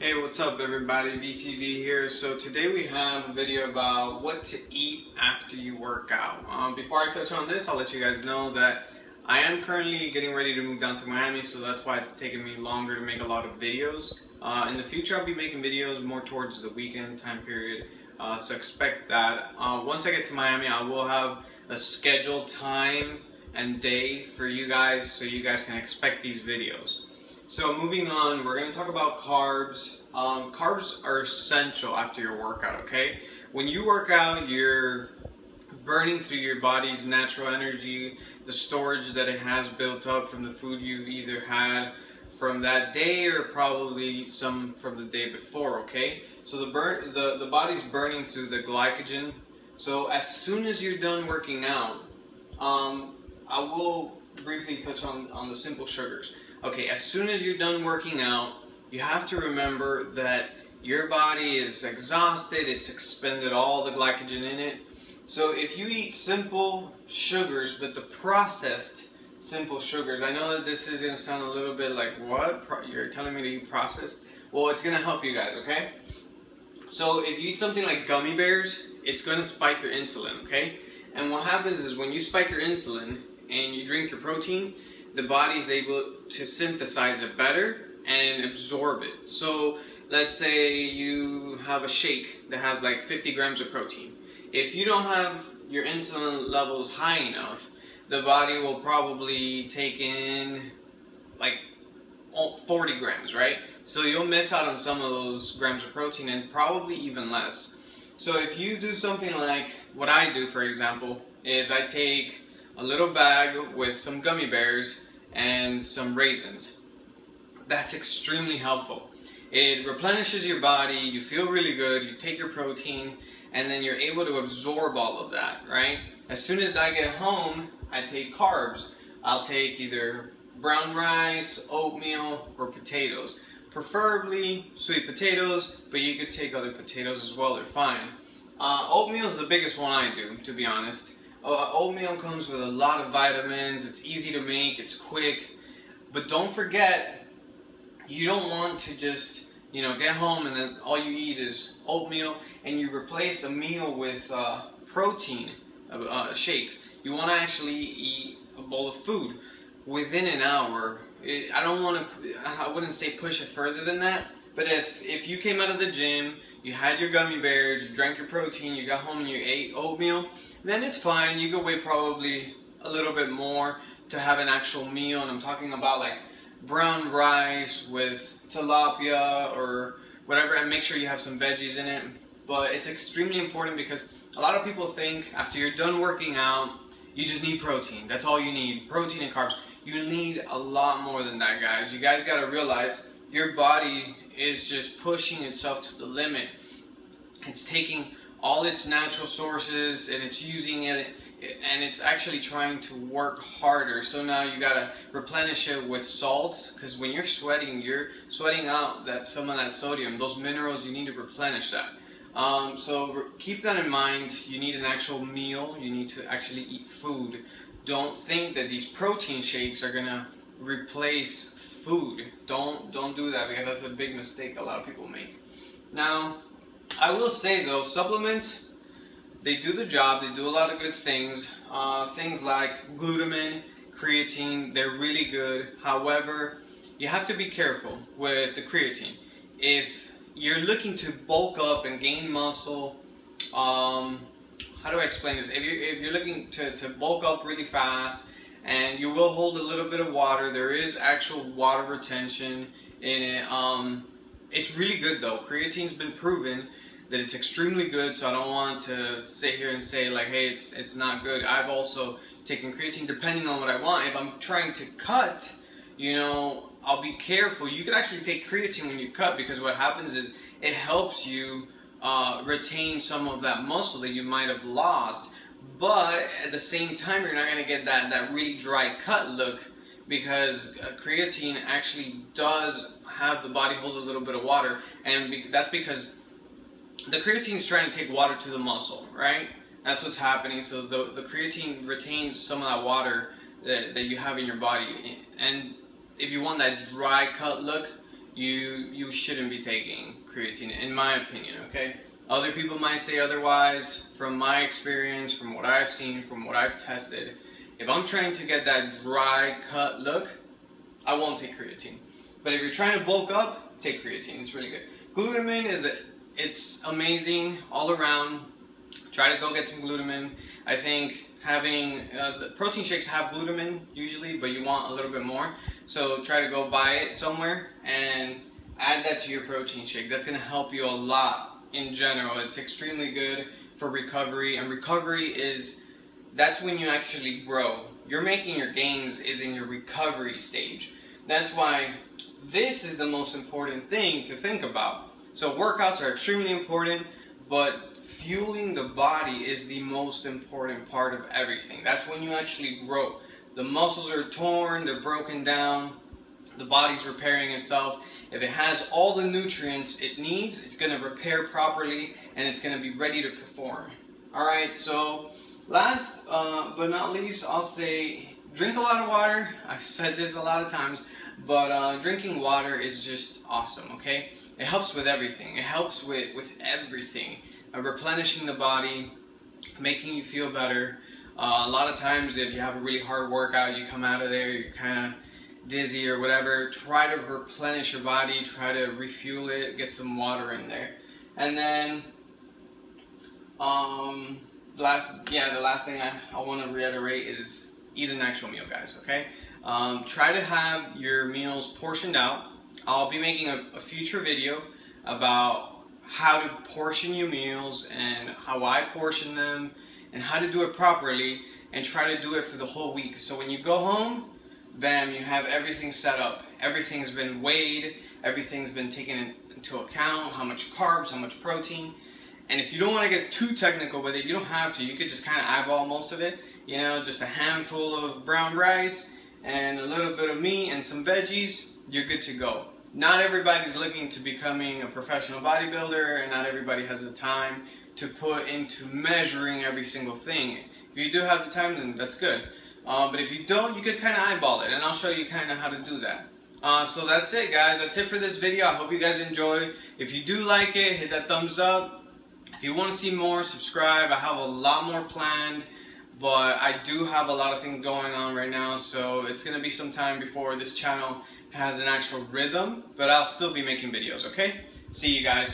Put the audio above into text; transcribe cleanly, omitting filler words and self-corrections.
Hey, what's up everybody, BTV here. So today we have a video about what to eat after you work out. Before I touch on this, I'll let you guys know that I am currently getting ready to move down to Miami, so that's why it's taking me longer to make a lot of videos. In the future I'll be making videos more towards the weekend time period, so expect that. Once I get to Miami, I will have a scheduled time and day for you guys, so you guys can expect these videos. So moving on, we're going to talk about carbs. Carbs are essential after your workout, okay? When you work out, you're burning through your body's natural energy, the storage that it has built up from the food you've either had from that day or probably some from the day before, okay? So the body's burning through the glycogen. So as soon as you're done working out, I will briefly touch on the simple sugars. Okay, as soon as you're done working out, you have to remember that your body is exhausted, it's expended all the glycogen in it. So if you eat simple sugars, but the processed simple sugars, I know that this is going to sound a little bit like, what? You're telling me to eat processed? Well, it's going to help you guys, okay? So if you eat something like gummy bears, it's going to spike your insulin, okay? And what happens is when you spike your insulin and you drink your protein, the body is able to synthesize it better and absorb it. So let's say you have a shake that has like 50 grams of protein. If you don't have your insulin levels high enough, the body will probably take in like 40 grams, right? So you'll miss out on some of those grams of protein and probably even less. So if you do something like what I do, for example, is I take a little bag with some gummy bears and some raisins. That's extremely helpful. It replenishes your body, you feel really good, you take your protein, and then you're able to absorb all of that, right? As soon as I get home, I take carbs. I'll take either brown rice, oatmeal, or potatoes. Preferably sweet potatoes, but you could take other potatoes as well, they're fine. Oatmeal is the biggest one I do, to be honest. Oatmeal comes with a lot of vitamins, it's easy to make, it's quick, but don't forget, you don't want to just, get home and then all you eat is oatmeal and you replace a meal with protein shakes. You want to actually eat a bowl of food within an hour. I wouldn't say push it further than that, but if you came out of the gym, you had your gummy bears, you drank your protein, you got home and you ate oatmeal, then it's fine. You could wait probably a little bit more to have an actual meal, and I'm talking about like brown rice with tilapia or whatever, and make sure you have some veggies in it. But it's extremely important because a lot of people think after you're done working out, you just need protein. That's all you need, protein and carbs. You need a lot more than that, guys. You guys got to realize your body is just pushing itself to the limit. It's taking all its natural sources and it's using it, and it's actually trying to work harder. So now you gotta replenish it with salts, because when you're sweating out some of that sodium, those minerals, you need to replenish that. So keep that in mind. You need an actual meal. You need to actually eat food. Don't think that these protein shakes are gonna replace food. Don't do that, because that's a big mistake a lot of people make. Now, I will say though, supplements, they do the job, they do a lot of good things. Things like glutamine, creatine, they're really good. However, you have to be careful with the creatine. If you're looking to bulk up and gain muscle, how do I explain this? If you're looking to bulk up really fast, and you will hold a little bit of water, there is actual water retention in it. It's really good though. Creatine's been proven that it's extremely good, so I don't want to sit here and say like, hey, it's not good. I've also taken creatine depending on what I want. If I'm trying to cut, I'll be careful. You can actually take creatine when you cut, because what happens is it helps you retain some of that muscle that you might have lost, but at the same time you're not going to get that really dry cut look, because creatine actually does have the body hold a little bit of water, and that's because the creatine is trying to take water to the muscle, right? That's what's happening. So the creatine retains some of that water that you have in your body, and if you want that dry cut look, you shouldn't be taking creatine, in my opinion, okay? Other people might say otherwise. From my experience, from what I've seen, from what I've tested, if I'm trying to get that dry cut look, I won't take creatine. But if you're trying to bulk up, take creatine. It's really good. Glutamine it's amazing all around. Try to go get some glutamine. I think having the protein shakes have glutamine usually, but you want a little bit more. So try to go buy it somewhere and add that to your protein shake. That's going to help you a lot in general. It's extremely good for recovery, and that's when you actually grow. You're making your gains is in your recovery stage. That's why this is the most important thing to think about. So workouts are extremely important, but fueling the body is the most important part of everything. That's when you actually grow. The muscles are torn, they're broken down, the body's repairing itself. If it has all the nutrients it needs, it's going to repair properly and it's going to be ready to perform. Alright, so last but not least, I'll say drink a lot of water. I've said this a lot of times, but drinking water is just awesome, okay? It helps with everything. It helps with everything. Replenishing the body, making you feel better. A lot of times if you have a really hard workout, you come out of there, you're kind of dizzy or whatever, try to replenish your body, try to refuel it, get some water in there. And then the last thing I want to reiterate is eat an actual meal, guys, okay? Try to have your meals portioned out. I'll be making a future video about how to portion your meals and how I portion them and how to do it properly, and try to do it for the whole week. So when you go home, bam, you have everything set up. Everything's been weighed, everything's been taken into account, how much carbs, how much protein. And if you don't want to get too technical with it, you don't have to. You could just kind of eyeball most of it. You know, just a handful of brown rice and a little bit of meat and some veggies, you're good to go. Not everybody's looking to becoming a professional bodybuilder, and not everybody has the time to put into measuring every single thing. If you do have the time, then that's good. But if you don't, you could kind of eyeball it, and I'll show you kind of how to do that. So that's it, guys. That's it for this video. I hope you guys enjoyed. If you do like it, hit that thumbs up. If you want to see more, subscribe. I have a lot more planned, but I do have a lot of things going on right now, so it's going to be some time before this channel has an actual rhythm, but I'll still be making videos, okay? See you guys.